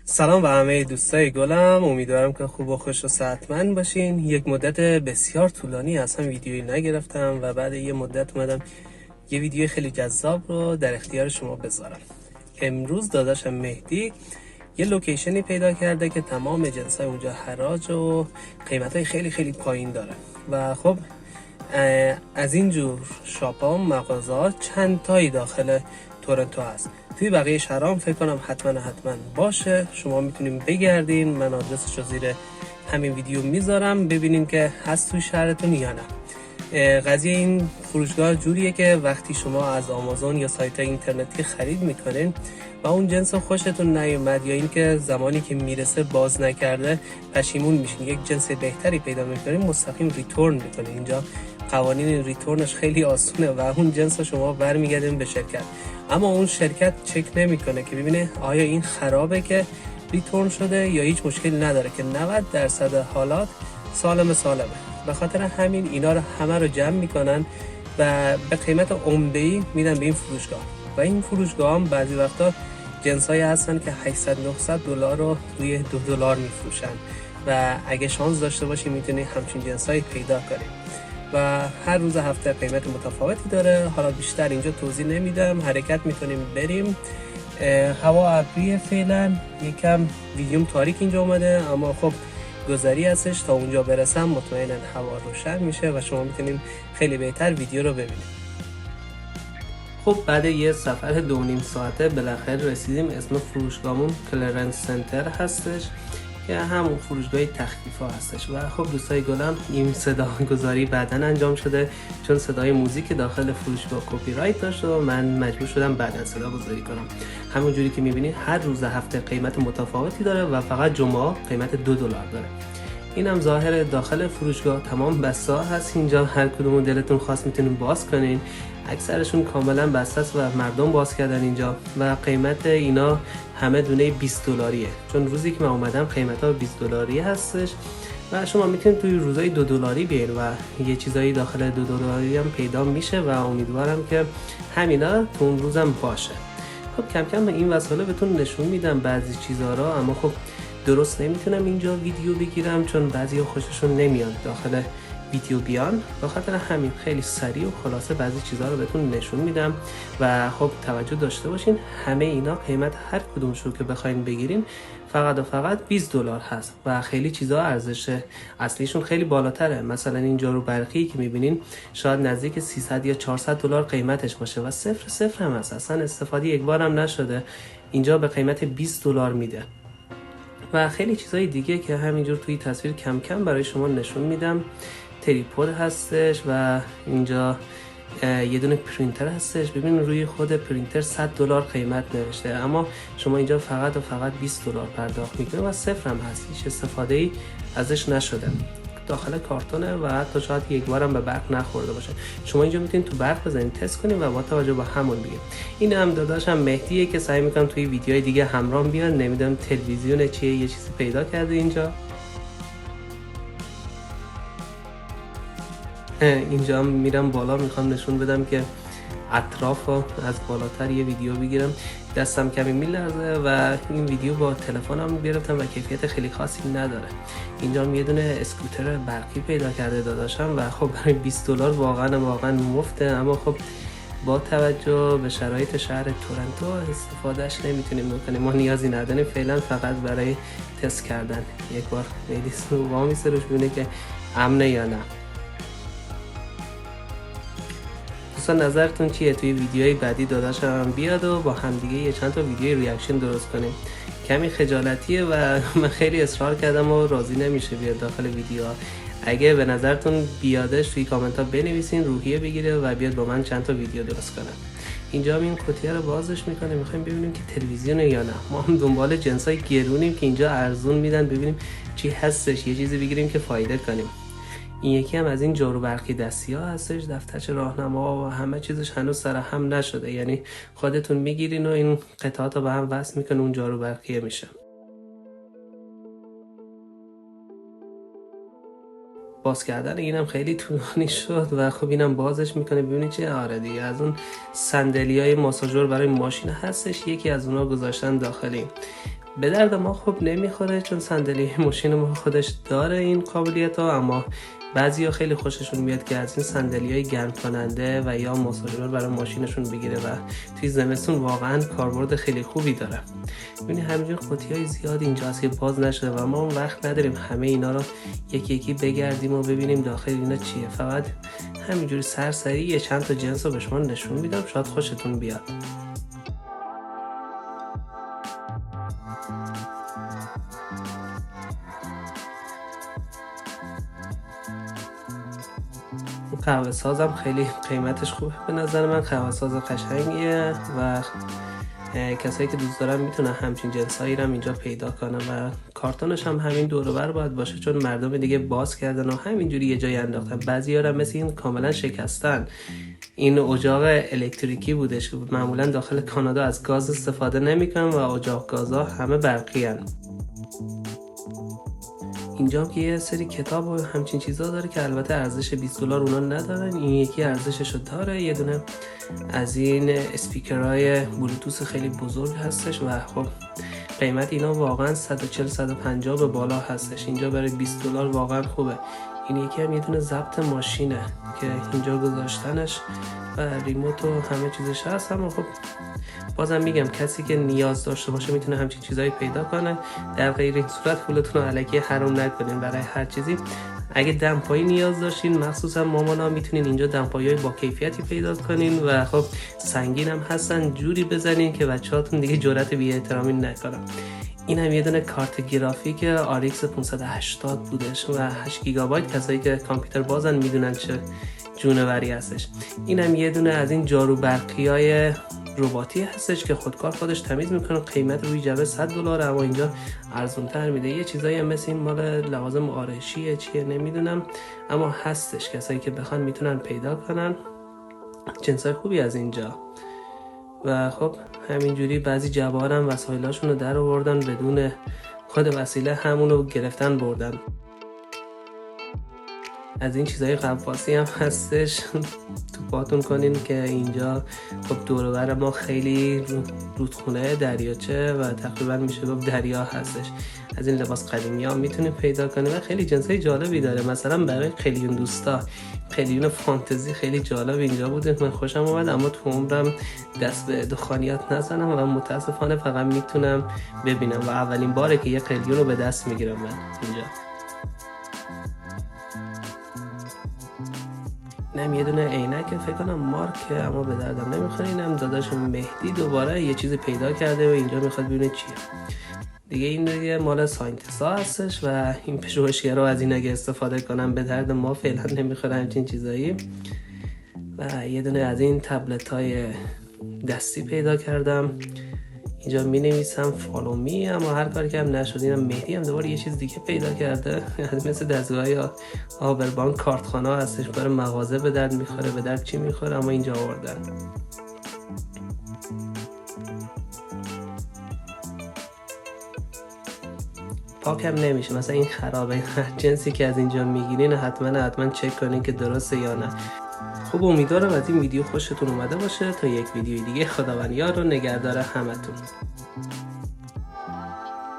سلام به همه دوستای گلم، امیدوارم که خوب و خوش و صحتمند باشین. یک مدت بسیار طولانی اصلا ویدیویی نگرفتم و بعد یه مدت اومدم یه ویدیو خیلی جذاب رو در اختیار شما بذارم. امروز داداشم مهدی یه لوکیشنی پیدا کرده که تمام جنسای اونجا حراج و قیمتای خیلی خیلی پایین داره و خب از اینجور شاپا و مغازه‌ها چند تایی داخل تورنتو هست. توی بقیه شهرام فکر کنم حتما باشه. شما میتونیم بگردین، من آدرسش رو زیر همین ویدیو میذارم ببینین که هست توی شهرتون یا نه. قضیه این فروشگاه جوریه که وقتی شما از آمازون یا سایت اینترنتی خرید میکنین و اون جنس خوشتون نیومد یا اینکه زمانی که میرسه باز نکرده پشیمون میشین، یک جنس بهتری پیدا میکنین، مستقیم ریتورن میکنین. اینجا قوانین ریتورنش خیلی آسونه و اون جنس شما برمیگردین به شرکت، اما اون شرکت چک نمیکنه که ببینه آیا این خرابه که ریتورن شده یا هیچ مشکلی نداره، که 90% حالات سالمه. به خاطر همین اینا رو همه رو جمع میکنن و به قیمت عمده‌ای میدن به این فروشگاه و این فروشگاه هم بعضی وقتا جنسایی هستن که 800-900 دلار رو روی $2 میفروشن و اگه شانس داشته باشی میتونی همچین جنسایی پیدا کنی و هر روز هفته قیمت متفاوتی داره. حالا بیشتر اینجا توضیح نمیدم، حرکت میکنیم بریم. هوا ابریه فعلا، یکم ویدیوم تاریک اینجا اومده اما خب گذری هستش، تا اونجا برسم مطمئنا هوا روشن میشه و شما میتونین خیلی بهتر ویدیو رو ببینید. خب بعد یه سفر 2.5 ساعته بالاخره رسیدیم. اسم فروشگاهمون کلرنس سنتر هستش که همون فروشگاه تخفیفا هستش و خب دوستای گلم این صدا گذاری بعداً انجام شده چون صدای موزیک داخل فروشگاه کپی رایت داشت و من مجبور شدم بعداً صدا گذاری کنم. همون جوری که میبینید هر روز هفته قیمت متفاوتی داره و فقط جمعه قیمت $2 داره. اینم ظاهر داخل فروشگاه. تمام بسته ها هست اینجا، هر کدوم دلتون خواست میتونین باز کنین. اکثرشون کاملا بسته است و مردم باز کردن اینجا و قیمت اینا همه دونه $20 چون روزی که من اومدم قیمت ها $20 هستش و شما میتونید توی روزای $2 بیاین و یه چیزایی داخل $2 هم پیدا میشه و امیدوارم که همینا تو اون روزم باشه. خب کم کم این وسایل بهتون نشون میدم بعضی چیزا رو، اما خب درست نمیتونم اینجا ویدیو بگیرم چون بعضی خوششون نمیاد داخل ویدیو بیان، به خاطر همین خیلی سریع و خلاصه بعضی چیزها رو بهتون نشون میدم و خب توجه داشته باشین همه اینا قیمت هر کدومشو که بخواین بگیرین فقط و فقط $20 هست و خیلی چیزها ارزش اصلیشون خیلی بالاتره. مثلا این جارو برقی که میبینین شاید نزدیک 300 یا $400 قیمتش باشه و صفر هم هست، اصلا استفاده یک بار هم نشده. اینجا به قیمت $20 میده و خیلی چیزهای دیگه که همینجور توی تصویر کم کم برای شما نشون میدم. تریپود هستش و اینجا یه دونه پرینتر هستش. ببین روی خود پرینتر $100 قیمت نوشته اما شما اینجا فقط $20 پرداخت میکنید و صفر هم هست، هیچ استفاده ای ازش نشده. داخل کارتونه و حتی شاید یک بارم به برق نخورده باشه. شما اینجا میتونید تو برق بزنید تست کنید و با توجه به همون بگید. این هم داداشم مهدیه که سعی میکنم توی ویدیوهای دیگه همراه بیان. نمیدونم تلویزیون چیه، یه چیزی پیدا کرده اینجا. اینجا هم میرم بالا، میخوام نشون بدم که اطراف از بالاتر یه ویدیو بگیرم. دستم کمی میلرزه و این ویدیو با تلفنم گرفتم و کیفیت خیلی خاصی نداره. اینجا هم یه دونه اسکوتر برقی پیدا کرده داداشم و خب برای $20 واقعا مفته، اما خب با توجه به شرایط شهر تورنتو استفادهش نمیتونیم بکنیم. ما نیازی نداریم فعلا، فقط برای تست کردن یک بار میدیس رو وامیسه روش ببینه که امنه یا نه. دوستان نظرتون چیه؟ توی ویدیوهای بعدی داداشم بیاد و با همدیگه یه چند تا ویدیو ریاکشن درست کنیم. کمی خجالتیه و من خیلی اصرار کردم و راضی نمیشه بیاد داخل ویدیو. اگه به نظرتون بیادش توی کامنت ها بنویسین روحیه بگیره و بیاد با من چند تا ویدیو درست کنم. اینجا هم این کتیه رو بازش میکنه، میخوایم ببینیم که تلویزیونه یا نه. ما هم دنبال جنسای گرونیم که اینجا ارزون میدن، ببینیم چی هستش، یه چیزی بگیریم که فایده کنیم. این یکی هم از این جارو برقی دستی ها هستش، دفترچه راهنما و همه چیزش هنوز سر هم نشده، یعنی خودتون میگیرین و این قطعات رو به هم وصل میکنه اون جارو برقیه میشه. باز کردن اینم خیلی طولانی شد و خب اینم بازش میکنه ببینید چه. آره دیگه از اون صندلیای ماساژور برای ماشین هستش، یکی از اونها گذاشتن داخلی به درد ما خوب نمیخوره چون صندلی ماشین ما خودش داره این قابلیت ها، اما بعضیا خیلی خوششون میاد که از این صندلی‌های گرم کننده و یا ماساژور برای ماشینشون بگیره و توی زمستون واقعا کاربرد خیلی خوبی داره. ببینید همینجور قوطی‌های زیاد اینجا هست که باز نشده و ما اون وقت نداریم همه اینا رو یکی یکی بگردیم و ببینیم داخل اینا چیه. فقط همینجوری سرسری یه چند تا جنس رو به شما نشون میدم، شاید خوشتون بیاد. قهوه سازم خیلی قیمتش خوبه به نظر من، قهوه ساز قشنگیه و کسایی که دوست دارن میتونن همچین جنسایی رو اینجا پیدا کنن و کارتونش هم همین دور و بر باید باشه چون مردم دیگه باز کردن و همینجوری یه جایی انداختن. بعضی‌ها رو مثل این کاملا شکستن. این اجاق الکتریکی بودش که معمولا داخل کانادا از گاز استفاده نمیکنن و اجاق گازها همه برقی هن. اینجا که یه سری کتاب و همچین چیزا داره که البته ارزش $20 اونا ندارن، این یکی ارزششو داره. یه دونه از این اسپیکرهای بلوتوث خیلی بزرگ هستش و خب قیمت اینا واقعا 140-150 به بالا هستش. اینجا برای $20 واقعا خوبه. این یکی هم یه دونه ضبط ماشینه که اینجا گذاشتنش و ریموت و همه چیزش هست، اما خب بازم میگم کسی که نیاز داشته باشه میتونه همچین چیزایی پیدا کنه. در غیر این صورت پولتون رو الکی حرام نکنین برای هر چیزی. اگه دمپایی نیاز داشتین مخصوصا مامانا میتونین اینجا دمپایی با کیفیتی پیدا کنین و خب سنگین هم هستن، جوری بزنین که بچه‌هاتون دیگه جرأت بی احترامی نکنن. این هم یه دونه کارت گرافیک RX 580 بودش و 8 گیگابایت. کسایی که کامپیوتر بازن میدونن چه جونوری هستش. این هم یه دونه از این جارو برقیای رباتی هستش که خودکار خودش تمیز میکنه. قیمت روی جبه $100، اما اینجا ارزون تر میده. یه چیزایی هم مثل این مال لوازم آرایشیه چیه نمیدونم، اما هستش. کسایی که بخوان میتونن پیدا کنن. جنسای خوبی از اینجا. و خب همینجوری بعضی جواهر هم وسایلاشون رو در آوردن، بدون خود وسیله همونو گرفتن بردن. از این چیزای قواسی هم هستش تو پاتون کنین که اینجا خب دور و بر ما خیلی رودخونه دریاچه و تقریبا میشه گفت دریا هستش. از این لباس قدیمی ها میتونید پیدا کنید و خیلی جنسای جالبی داره. مثلا برای خیلیون دوستا خیلیون فانتزی خیلی جالب اینجا بوده، من خوشم اومد، اما تو عمرم دست به دخانیات نزنم و متاسفانه فقط میتونم ببینم و اولین باره که یه خیلیون رو به دست میگیرم من اینجا. اینم یه دونه عینک فکر کنم مارکه اما به دردم نمیخوره. اینم داداش مهدی دوباره یه چیزی پیدا کرده و اینجا میخواد ببینه چیه. دیگه این دیگه مال ساینتیسا هستش و این پژوهشگرا از این اگه استفاده کنم به درد ما فعلا نمیخوره همچین چیزایی. و یه دونه از این تبلت های دستی پیدا کردم. اینجا می نویسم فالو می، اما هر کاری که هم نشد. اینم مهدی هم دوباره یه چیز دیگه پیدا کرده مثل دستگاه یا آبربان کارتخانه هستش، برای مغازه به درد میخوره. به درد چی میخوره اما اینجا آوردن. پاکم نمیشه، مثلا این خرابه. هر جنسی که از اینجا میگیرین حتما چک کنین که درسته یا نه. خب امیدوارم از این ویدیو خوشتون اومده باشه. تا یک ویدیو دیگه خداوند یار و نگهدار همتون.